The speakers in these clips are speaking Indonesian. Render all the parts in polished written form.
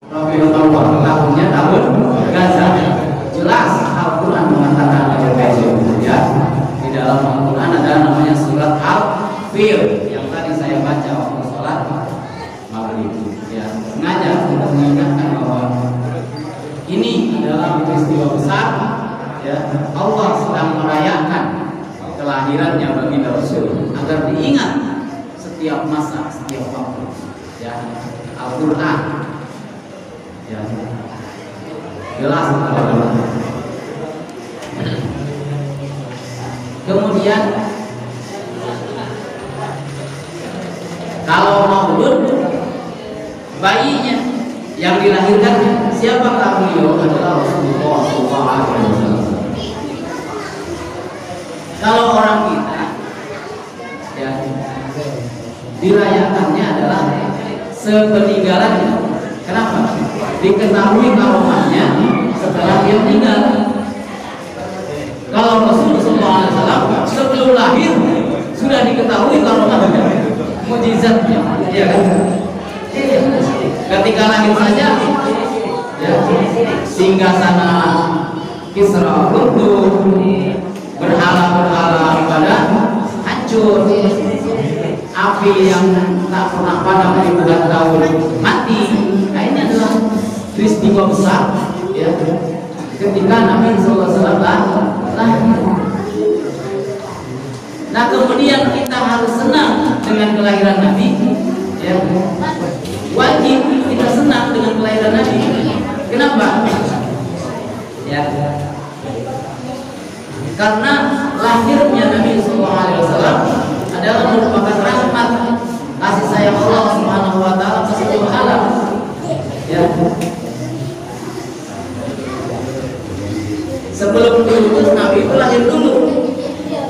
Rabiul Awwal, tahunnya tahun Gazah. Jelas Al-Quran mengatakan ya, di dalam Al-Quran ada namanya surat Al-Fil yang tadi saya baca waktu sholat maghrib. Ya, sengaja untuk mengingatkan bahwa ini adalah peristiwa besar. Ya, Allah sedang merayakan kelahirannya baginda Rasul agar diingat setiap masa, setiap waktu. Ya, Al-Quran. Ya, jelas. Kemudian kalau maulud, bayinya yang dilahirkan siapakah beliau? Adalah Rasulullah SAW. Kalau orang kita, ya, dirayakannya adalah sepeninggalannya. Kenapa? Diketahui karomahnya setelah dia meninggal. Kalau Rasulullah SAW sebelum lahir sudah diketahui karomahnya, mukjizatnya, ya kan? Ketika lahir saja, ya, singgasana Kisra runtuh, berhala-berhala ibadah hancur, api yang tak pernah padam ribuan tahun mati. Nah, ini adalah peristiwa besar, ya, ketika Nabi SAW lahir. Nah, kemudian kita harus senang dengan kelahiran Nabi, ya. Wajib kita senang dengan kelahiran Nabi. Kenapa? Ya, karena lahirnya Nabi SAW adalah merupakan rahmat kasih sayang Allah Subhanahu wa Ta'ala ke seluruh alam. Ya. Sebelum diutus Nabi itu lahir dulu.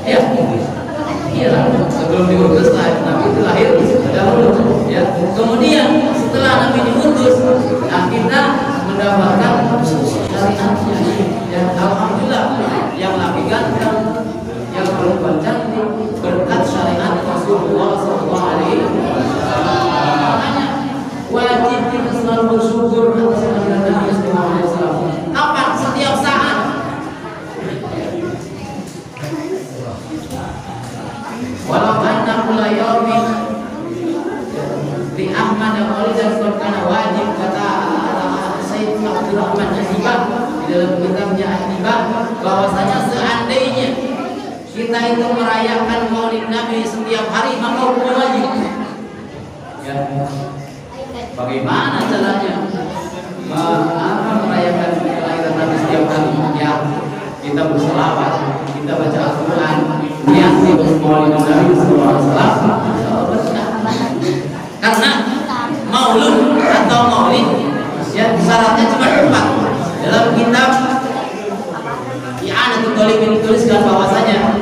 Ya. Iya, sebelum diutus Nabi itu lahir dahulu. Ya. Kemudian setelah Nabi diutus, nah kita mendapatkan syariatnya. Ya, alhamdulillah, yang lagi ganteng, yang perempuan cantik berkat syariat Rasulullah SAW. Makanya wajib kita selalu bersyukur atas kehadiran Nabi SAW. Kapan? Setiap saat. Walau anna kulla yaumin di Ahmad dan Maulidan karena wajib, kata Sayyid Abdurrahman An-Nibah di dalam kitabnya An-Nibah, bahwasanya seandainya kita itu merayakan Maulid Nabi setiap hari maka hukumnya wajib. Ya. Bagaimana caranya merayakan kelahiran Nabi setiap hari? Ya, kita berselawat, kita baca Al-Quran, niat Maulid Nabi SAW. Karena maulud atau maulid, ya, syaratnya cuma 4. Dalam kitab I'anatul Talibin dituliskan bahwasanya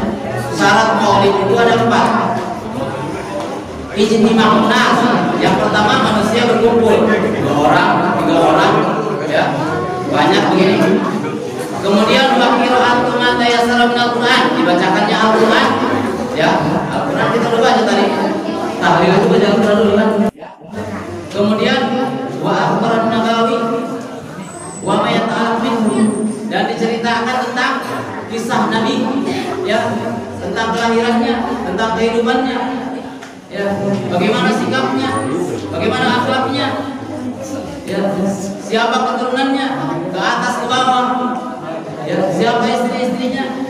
syarat maulid itu ada 4. Ijtima'un nas, yang pertama manusia berkumpul 2 orang, 3 orang, ya, banyak begini. Kemudian wa qira'atu ma tayassara minal Qur'an, dibacakannya Al-Qur'an, ya. Al-Qur'an kita udah baca tadi. Tahlil itu baca Al-Qur'an dulu kan. Kemudian wa akhbaran Nabawi wa ma yata'allaq minhu, dan diceritakan tentang kisah Nabi, ya, tentang kelahirannya, tentang kehidupannya, ya, bagaimana sikapnya, bagaimana akhlaknya, ya, siapa keturunannya ke atas ke bawah, ya, siapa istri-istrinya,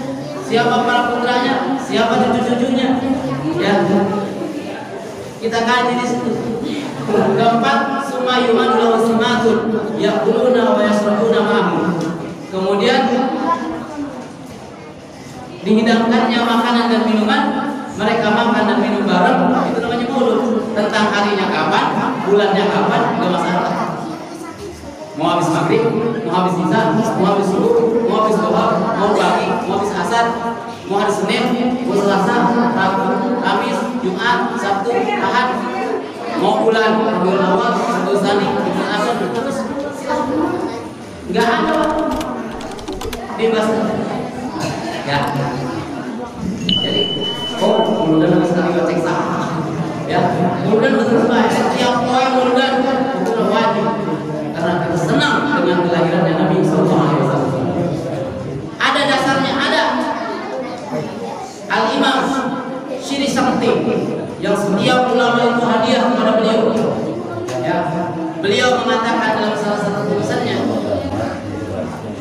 siapa para putranya, siapa cucu-cucunya, ya, kita kaji di situ. Keempat, sumayuman lahu simatun yaquluna wa yasrabuna ma'ahu. Kemudian dihidangkannya makanan dan minuman, mereka makan dan minum bareng, itu namanya maulud. Tentang harinya kapan, bulannya kapan, enggak masalah. Mau habis maghrib, mau habis isya, mau habis subuh, mau habis duha, mau pagi, mau habis asar, mau hari Senin, mau Selasa, Rabu, Kamis, Jumat, Sabtu, Ahad, mau bulan Rabiul Awal, Rabiul Tsani, Rabiul Akhir, terus enggak ada, bebas. Ya. Jadi, mudah-mudahan sekali cek sah. Ya, mudah-mudahan betul-betul setiap poin mudah-mudahan itu wajib. Karena mengatakan dalam salah satu tulisannya,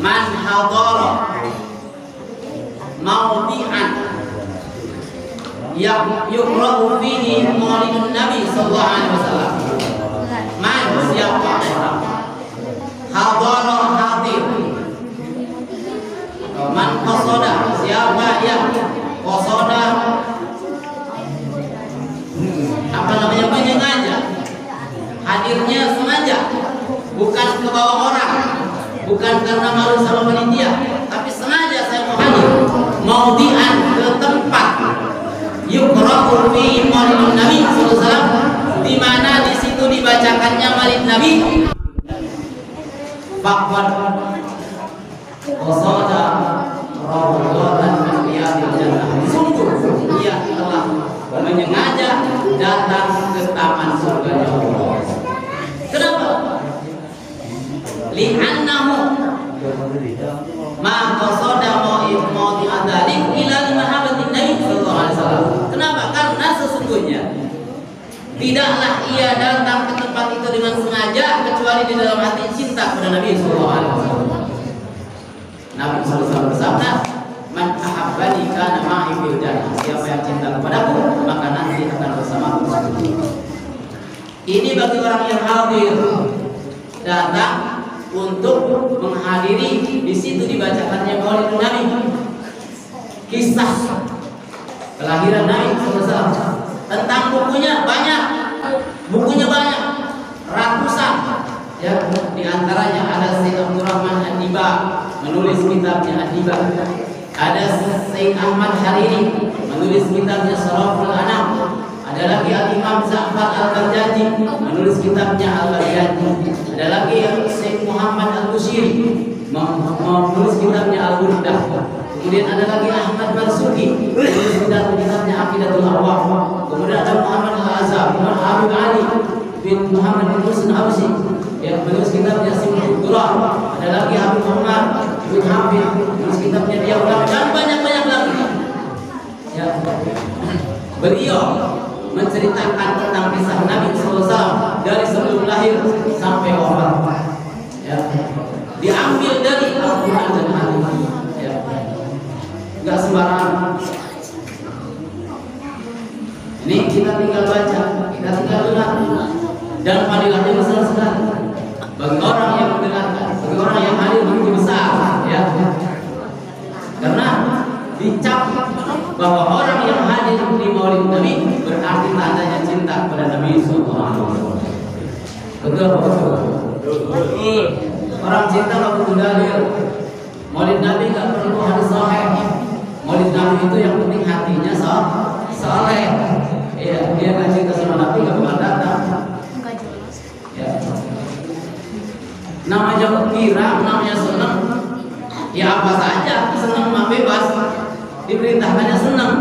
man hadara mawdi'an yuqra'u fihi maulidun Nabi sallallahu alaihi wasallam. Man, siapa orang? Hadara, hadir. Man qasada, siapa yang qasada, apa namanya, menyengaja. Hadirnya sengaja, bukan ke bawah orang, bukan karena malu sama panitia, tapi sengaja saya mau hadir. Maudi'an, ke tempat yuqra'u fi maulidun Nabi sallallahu alaihi wasallam, di mana di situ dibacakannya maulid Nabi. Faqad qasada rawdatan min riyadil jannah. Sungguh ia telah menyengaja datang ke taman surga Allah. Kenapa? Li'annahu ma qasada mawdi'a dzalik ila mahabbatin Nabi sallallahu alaihi wasallam. Kenapa? Karena sesungguhnya tidaklah ia datang ke tempat itu dengan sengaja kecuali di dalam hati cinta kepada Nabi sallallahu alaihi wasallam. Nabi sallallahu alaihi wasallam bersabda, "Man ahabbani kana ma'i fil jannah." Siapa yang cinta kepadaku, maka nanti akan bersamaku di surga. Ini bagi orang yang hadir, datang untuk menghadiri di situ dibacakannya maulid Nabi. Kisah kelahiran Nabi sallallahu alaihi wasallam. Tentang bukunya banyak, ratusan. Ya, di antaranya ada Syekh Abdurrahman Ad-Diba menulis kitabnya Ad-Diba. Ada Syekh Ahmad Hariri menulis kitabnya Saraful Anam. Ada lagi Al-Imam Za'far Al-Qarjaji menulis kitabnya Al-Qarjaji. Ada lagi Syekh Muhammad Al-Bushiri menulis kitabnya Al-Burdah. Kemudian ada lagi Ahmad Marzuki menulis kitabnya Aqidatul Awwam. Kemudian ada Muhammad Al-Azhar, Muhammad Ali bin Muhammad bin Muhsin Habsyi yang menulis kitabnya Simul Durrah. Ada lagi Abu Muhammad bin Hafid menulis kitabnya Dia Ulama, dan banyak lagi. Ya. Beliau menceritakan tentang kisah Nabi SAW dari sebelum lahir sampai wafat. Ya. Diambil dari Al-Quran dan Hadis. Ya. Enggak sembarangan. Ini kita tinggal baca, kita tinggal dengar, dan fadilahnya besar sekali bagi orang yang mendengarkan, bagi orang yang hadir begitu besar, ya. Karena dicap bahwa orang yang hadir di maulid Nabi berarti tandanya cinta kepada Nabi sallallahu alaihi wasallam. Betul. Orang cinta nggak perlu dalil. Maulid Nabi nggak perlu hadis sahih. Maulid Nabi itu yang penting hatinya saleh. Ya, dia nggak cinta sama Nabi nggak bakal datang. Ya. Namanya kira, namanya senang. Ya apa saja, senang mah bebas. Diperintahkannya senang.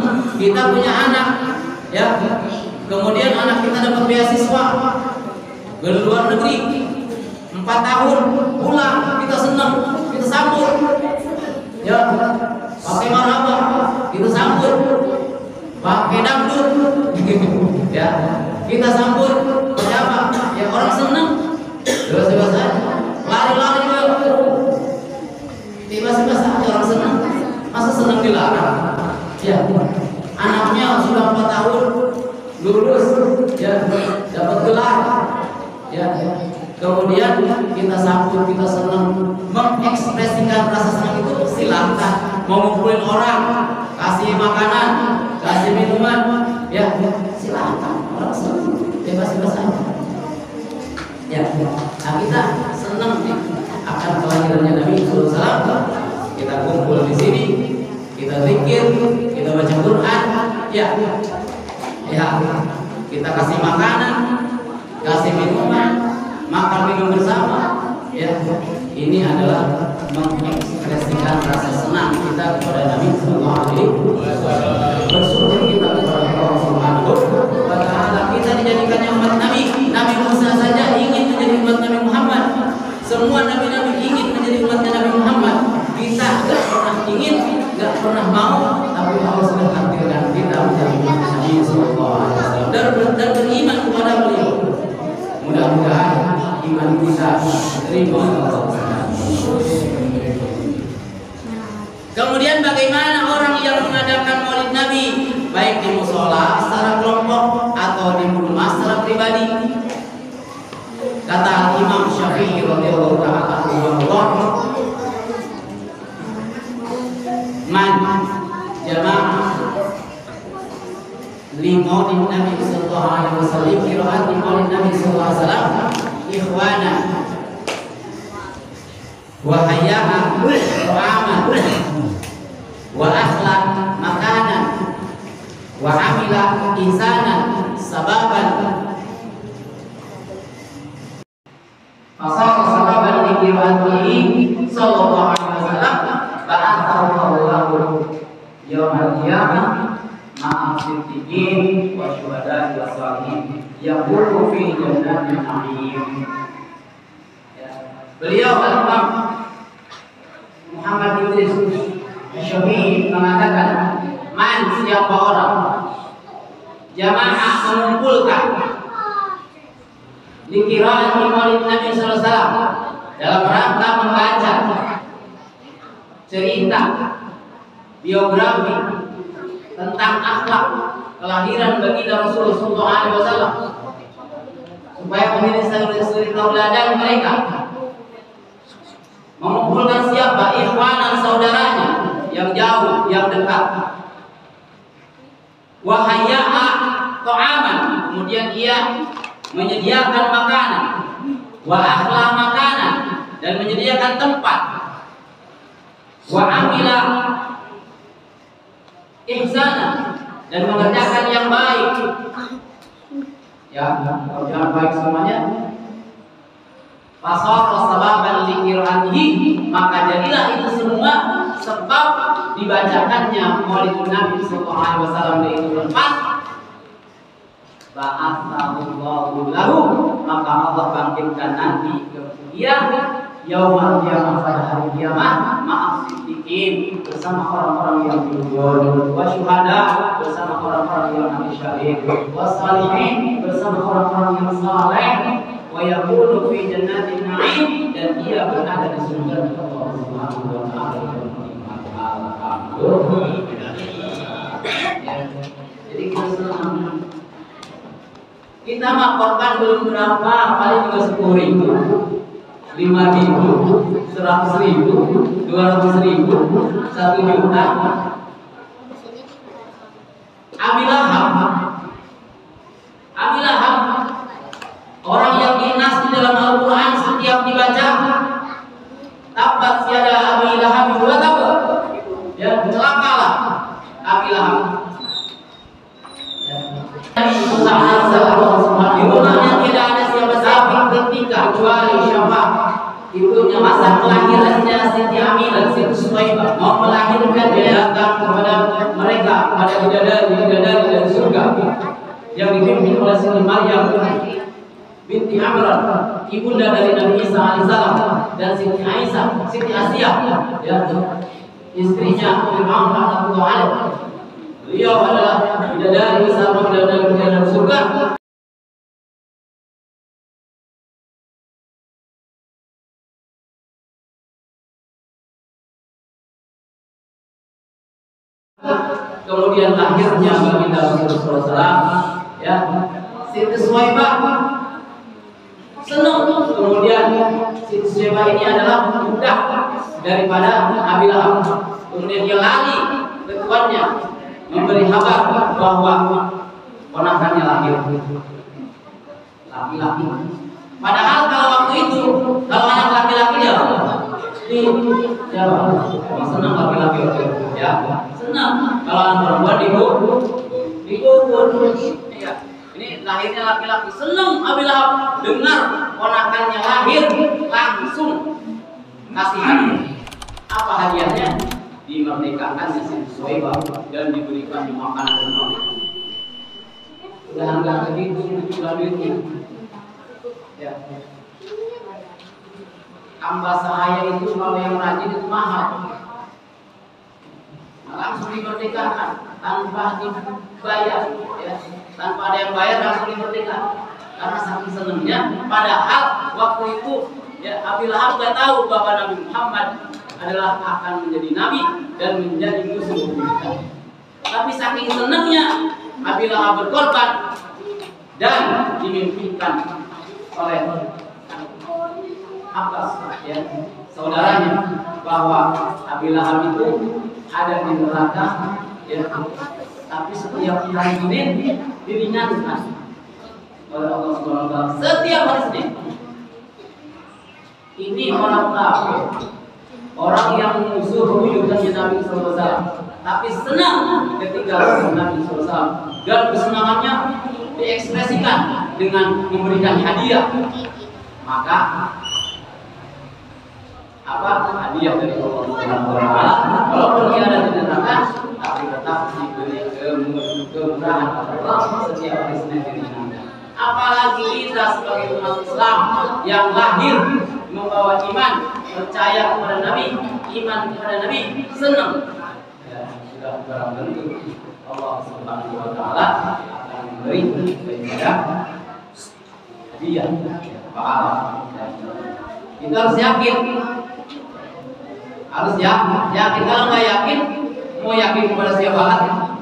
Kita punya anak, ya. Kemudian anak kita dapat beasiswa ke luar negeri 4 tahun, pulang kita senang, kita sambut. Ya, pakai marhabah, kita sambut. Pakai dangdut, ya, kita sambut. Siapa? Ya orang senang. Bebas-bebas aja, lari-lari juga. Bebas-bebas aja orang senang. Masa senang dilarang? Ya, anaknya sudah 4 tahun lulus, ya, dapat gelar, ya. Kemudian kita sambut, kita senang, mengekspresikan rasa senang itu silakan. Mau ngumpulin orang, kasih makanan, kasih minuman, ya silakan. Orang senang, bebas-bebas aja. Ya, nah kita senang nih akan kelahirannya Nabi SAW. Kita kumpul di sini, kita zikir, kita baca Quran, ya, kita kasih makanan, kasih minuman, makan minum bersama, ya. Ini adalah mengekspresikan rasa senang kita kepada Nabi sallallahu alaihi wasallam. Bersyukur kita kepada Allah Subhanahu wa taala, kita dijadikannya umat Nabi. Nabi Musa saja ingin menjadi umat Nabi Muhammad. Semua nabi-nabi ingin menjadi umatnya Nabi Muhammad. Kita tidak pernah ingin, tidak pernah mau, tapi Allah sudah takdirkan kita menjadi umat Nabi sallallahu alaihi wasallam dan beriman kepada beliau. Mudah-mudahan iman kita terima Allah. Kemudian bagaimana orang yang mengadakan Maulid Nabi baik di mushola secara kelompok atau di rumah secara pribadi? Kata Imam Syafi'i radhiyallahu ta'ala anhu, man jamaah li Maulid Nabi sallallahu alaihi wasallam qira'at Maulid Nabi sallallahu alaihi wasallam ikhwana wa hayya'a wa amal wa akhlaq makanan wa amila insanan sababan fasara sababan liqira'atihi sallallahu alaihi wasallam ba'athahu Allahu yaumal qiyamah ma'a siddiqin wa syuhada'i wa shalihin yaqulu fi jannatin na'im. Beliau Imam Muhammad Idris Syafi'i mengatakan, man siapa orang jamaah mengumpulkan dikiraat Maulid Nabi sallallahu alaihi wasallam dalam rangka membaca cerita biografi tentang akhlak kelahiran baginda Rasulullah sallallahu alaihi wasallam supaya menjadi suri tauladan mereka, mengumpulkan siapa ikhwanan saudaranya yang jauh yang dekat, wahayya'a ta'aman, kemudian ia menyediakan makanan, wa akhla makanan, dan menyediakan tempat, wa amila ihsana, dan mengerjakan yang baik. Ya, kalau jangan baik semuanya. Fasara sababan liqira'atihi, maka jadilah itu semua sebab dibacakannya Maulid Nabi sallallahu alaihi wasallam di itu tempat. Ba'atsallahu lahu, maka Allah bangkitkan nanti kemudian yaumul qiyamah, pada hari kiamat, ma'as siddiqin, bersama orang-orang yang jujur, wa syuhada, bersama orang-orang yang mati syahid, wa shalihin, bersama orang-orang yang saleh, wa yakunu fi jannatin na'im, dan ia berada di surga Allah Subhanahu wa taala. Jadi kita senang. Kita makorkan belum berapa, paling juga 10.000, 5.000, 100.000, 200.000, 1 juta. Abi Lahab, orang yang dinas di dalam Al-Quran setiap dibaca, tabat siada Abi Lahab wa tab, ya celakalah Abi Lahab. Di rumahnya tidak ada siapa-siapa ketika kecuali siapa ibunya, masa kelahirannya Siti Aminah, Siti Suhaibah mau melahirkan, dia datang kepada mereka, kepada bidadari dari surga yang dipimpin oleh Siti Maryam binti Imran, ibunda dari Nabi Isa alaihissalam, dan Siti Aisyah, Siti Asia, ya, istrinya Imam Rahmatullah alaih. Beliau adalah bidadari bersama bidadari surga. Kemudian lahirnya baginda Rasulullah SAW, ya, Siti Suhaibah senang. Kemudian Siti Suhaibah ini adalah budak daripada Abi Lahab. Kemudian dia lari ke tuannya, memberi kabar bahwa ponakannya lahir laki-laki. Padahal kalau waktu itu, kalau anak laki-laki dia senang laki-laki, ya senang. Kalau anak perempuan dikubur. Ya, ini lahirnya laki-laki, senang Abi Lahab dengar ponakannya lahir, langsung kasih hadiah. Apa hadiahnya? Dimerdekakan Siti Suhaibah dan diberikan makanan dan makanan. Udah enggak begitu, sudah duitnya. Ya. Tambah sahaya itu kalau yang rajin itu mahal. Langsung dimerdekakan tanpa dibayar, ya. Tanpa ada yang bayar langsung dimerdekakan. Karena saking senangnya, padahal waktu itu ya Abi Lahab nggak tahu bahwa Nabi Muhammad adalah akan menjadi nabi dan menjadi musuh kita. Tapi saking senangnya Abi Lahab berkorban dan dimimpikan oleh Abbas ya saudaranya bahwa Abi Lahab itu ada di neraka ya, tapi setiap hari Senin diringankan oleh Allah Subhanahu wa taala setiap hari Senin. Ini orang kafir, orang yang musuh buyutannya Nabi sallallahu alaihi wasallam, tapi senang ketika Nabi sallallahu alaihi wasallam dan kesenangannya diekspresikan dengan memberikan hadiah. Maka apa hadiah dari Allah Subhanahu wa taala walaupun dia ada di neraka tapi tetap diberi kemurahan Allah setiap hari Senin diringankan. Apalagi kita sebagai umat Islam yang lahir membawa iman, percaya kepada Nabi, iman kepada Nabi, senang ya, sudah barang tentu Allah Subhanahu wa taala akan memberi kepada hadiah pahala. Kita harus yakin. Harus yakin. Kalau nggak yakin, mau yakin kepada siapa lagi?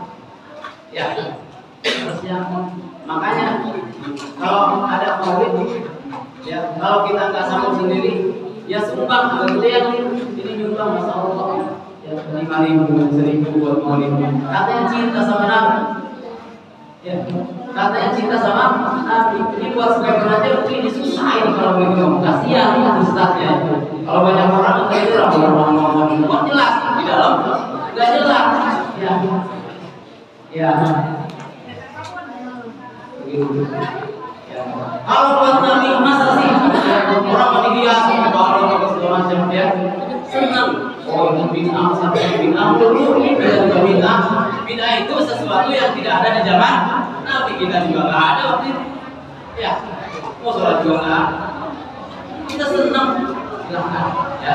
Ya, harus yakin. Makanya kalau ada maulid, ya kalau kita nggak sanggup sendiri, ya sumbang. Kalau kita yang ini nyumbang, masya Allah, ya 5.000, 1.000 buat maulid. Katanya cinta sama Nabi. Ya, katanya cinta sama Nabi. Ini buat sebagian aja ini susah ini kalau begitu. Kasihan ustaznya. Kalau banyak orang itu orang jelas di dalam nggak jelas. Ya, ya. Begitu. Ya. Kalau buat Nabi masa sih orang biasa kalau segala macam ya senang. Oh ini bid'ah sampai bid'ah dulu bid'ah itu sesuatu yang tidak ada di zaman Nabi, kita juga nggak ada waktu itu. Ya, mau sholat juga nggak. Kita senang, silakan. Ya,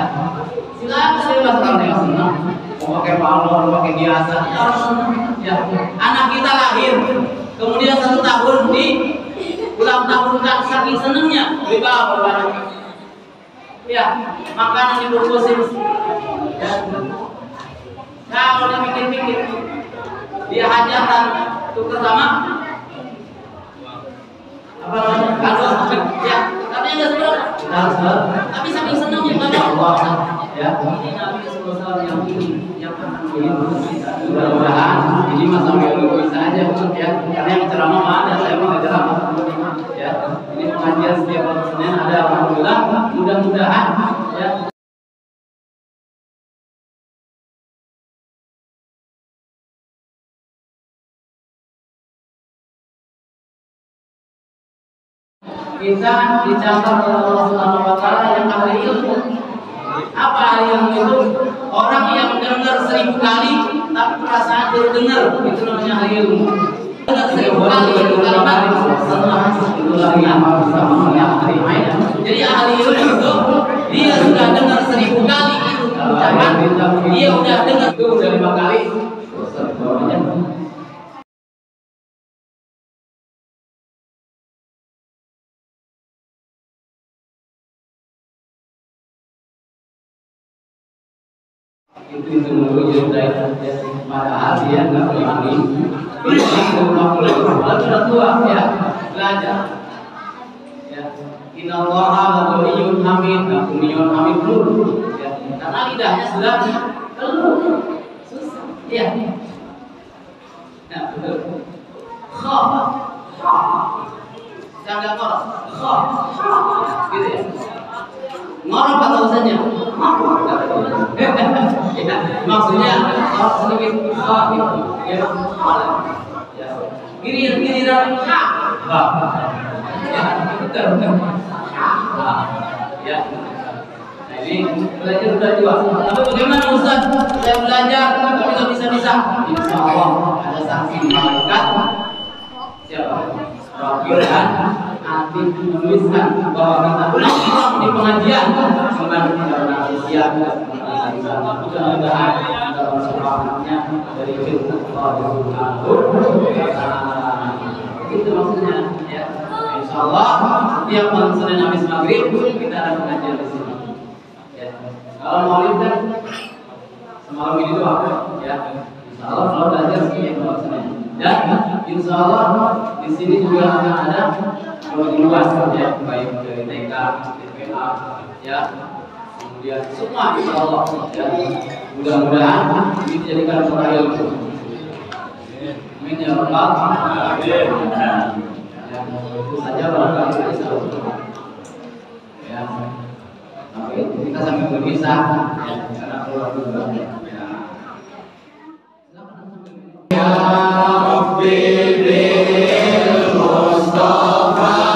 silakan bebas kalau yang senang. Mau pakai balon, pakai biasa, harus senang. Ya, anak kita lahir, kemudian 1 tahun di ulang tahun kan saking senangnya beli balon. Ya, makanan dibungkusin. Ya. Kalau dia mikir-mikir, dia hajatan tukar sama apa namanya? Kalau ya, katanya nggak seberapa. Tapi saking senangnya banyak Allah. Ya, ini Nabi sallallahu yang ini yang akan kita. Mudah-mudahan ini masa lalu bisa aja ya. Karena yang ceramah ada, saya mau ceramah. Ya, ini pengajian setiap hari Senin ada alhamdulillah. Mudah-mudahan ya. Kita dicatat oleh Allah Subhanahu wa taala yang ahli ilmu. Apa ahli ilmu itu? Orang yang dengar 1000 kali tapi perasaan baru dengar, itu namanya ahli ilmu. Dengar 1000 kali itu kalimat jadi ahli ilmu itu dia sudah dengar 1000 kali itu ucapan, dia udah dengar itu udah 5 kali. Itu dulu jadi padahal dia nggak berani sudah tua ya belajar ya innallaha ghaniyyun hamid ghaniyyun hamid dulu ya karena lidahnya sudah keluar susah ya nah betul kha jangan ngorok kha gitu ya ngorok atau usahanya maksudnya kalau sedikit ya giliran ya betul ya nah ini belajar sudah juga tapi bagaimana Ustaz saya belajar tapi nggak bisa insya Allah ada saksi malaikat siapa Rabbul dan nanti menuliskan bahwa kita pulang di pengajian kembali ke siap mudah-mudahan dalam semangatnya dari firman Allah itu maksudnya ya insya Allah setiap malam Senin habis maghrib kita ada pengajian di sini. Ya. Kalau maulid kan semalam ini doang, ya. Insya Allah kalau belajar sih malam Senin. Dan insya Allah di sini juga akan ada luas ya, baik dari TK, TPA, ya. Kemudian semua insya Allah ya. Mudah-mudahan ini dijadikan sumber ilmu. Amin ya rabbal alamin. Ya, itu saja barangkali ya. Tapi kita sambil berpisah ya, karena keluar juga. Ya Rabbi bil Mustafa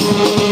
Thank you.